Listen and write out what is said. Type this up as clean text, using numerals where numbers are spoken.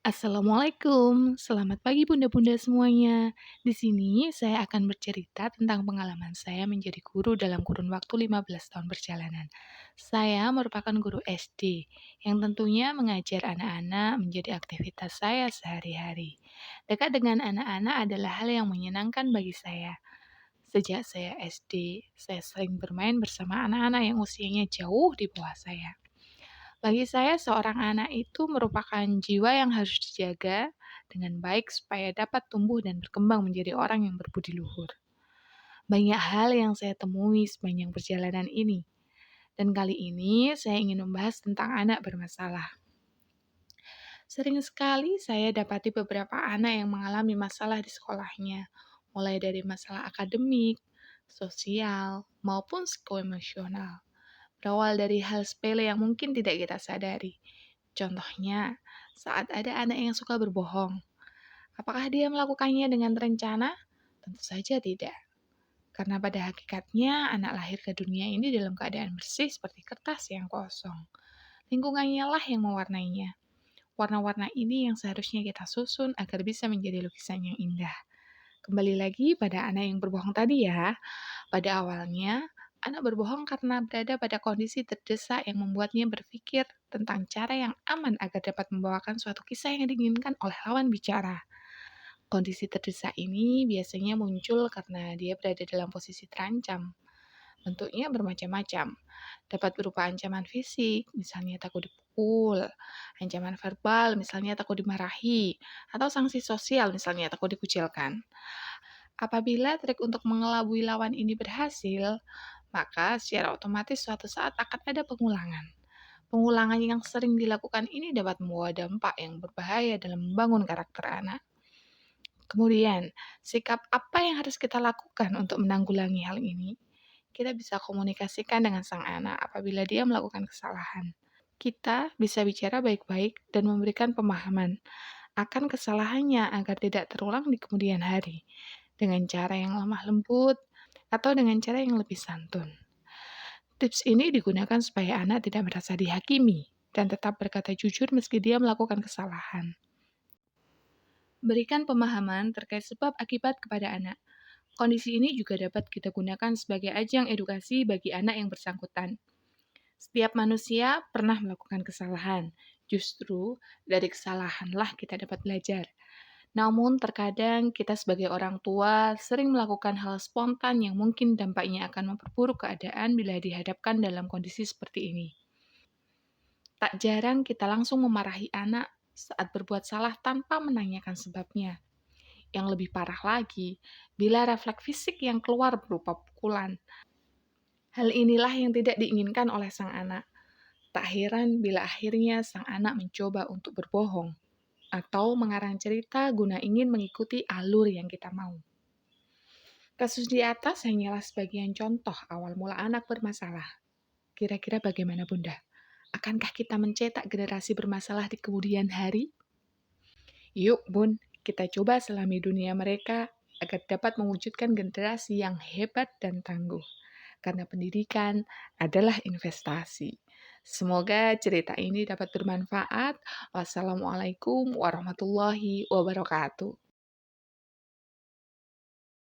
Assalamualaikum, selamat pagi bunda-bunda semuanya. Di sini saya akan bercerita tentang pengalaman saya menjadi guru dalam kurun waktu 15 tahun perjalanan. Saya merupakan guru SD yang tentunya mengajar anak-anak menjadi aktivitas saya sehari-hari. Dekat dengan anak-anak adalah hal yang menyenangkan bagi saya. Sejak saya SD, saya sering bermain bersama anak-anak yang usianya jauh di bawah saya. Bagi saya, seorang anak itu merupakan jiwa yang harus dijaga dengan baik supaya dapat tumbuh dan berkembang menjadi orang yang berbudi luhur. Banyak hal yang saya temui sepanjang perjalanan ini, dan kali ini saya ingin membahas tentang anak bermasalah. Sering sekali saya dapati beberapa anak yang mengalami masalah di sekolahnya, mulai dari masalah akademik, sosial, maupun psikoemosional. Berawal dari hal sepele yang mungkin tidak kita sadari. Contohnya, saat ada anak yang suka berbohong. Apakah dia melakukannya dengan terencana? Tentu saja tidak. Karena pada hakikatnya anak lahir ke dunia ini dalam keadaan bersih seperti kertas yang kosong. Lingkungannya lah yang mewarnainya. Warna-warna ini yang seharusnya kita susun agar bisa menjadi lukisan yang indah. Kembali lagi pada anak yang berbohong tadi ya. Pada awalnya, anak berbohong karena berada pada kondisi terdesak yang membuatnya berpikir tentang cara yang aman agar dapat membawakan suatu kisah yang diinginkan oleh lawan bicara. Kondisi terdesak ini biasanya muncul karena dia berada dalam posisi terancam. Bentuknya bermacam-macam. Dapat berupa ancaman fisik, misalnya takut dipukul, ancaman verbal, misalnya takut dimarahi, atau sanksi sosial, misalnya takut dikucilkan. Apabila trik untuk mengelabui lawan ini berhasil, maka secara otomatis suatu saat akan ada pengulangan. Pengulangan yang sering dilakukan ini dapat membawa dampak yang berbahaya dalam membangun karakter anak. Kemudian, sikap apa yang harus kita lakukan untuk menanggulangi hal ini? Kita bisa komunikasikan dengan sang anak apabila dia melakukan kesalahan. Kita bisa bicara baik-baik dan memberikan pemahaman akan kesalahannya agar tidak terulang di kemudian hari, dengan cara yang lemah lembut atau dengan cara yang lebih santun. Tips ini digunakan supaya anak tidak merasa dihakimi dan tetap berkata jujur meski dia melakukan kesalahan. Berikan pemahaman terkait sebab akibat kepada anak. Kondisi ini juga dapat kita gunakan sebagai ajang edukasi bagi anak yang bersangkutan. Setiap manusia pernah melakukan kesalahan. Justru dari kesalahanlah kita dapat belajar. Namun terkadang kita sebagai orang tua sering melakukan hal spontan yang mungkin dampaknya akan memperburuk keadaan bila dihadapkan dalam kondisi seperti ini. Tak jarang kita langsung memarahi anak saat berbuat salah tanpa menanyakan sebabnya. Yang lebih parah lagi, bila refleks fisik yang keluar berupa pukulan. Hal inilah yang tidak diinginkan oleh sang anak. Tak heran bila akhirnya sang anak mencoba untuk berbohong atau mengarang cerita guna ingin mengikuti alur yang kita mau. Kasus di atas hanyalah sebagian contoh awal mula anak bermasalah. Kira-kira bagaimana Bunda? Akankah kita mencetak generasi bermasalah di kemudian hari? Yuk Bun, kita coba selami dunia mereka agar dapat mewujudkan generasi yang hebat dan tangguh. Karena pendidikan adalah investasi. Semoga cerita ini dapat bermanfaat. Wassalamualaikum warahmatullahi wabarakatuh.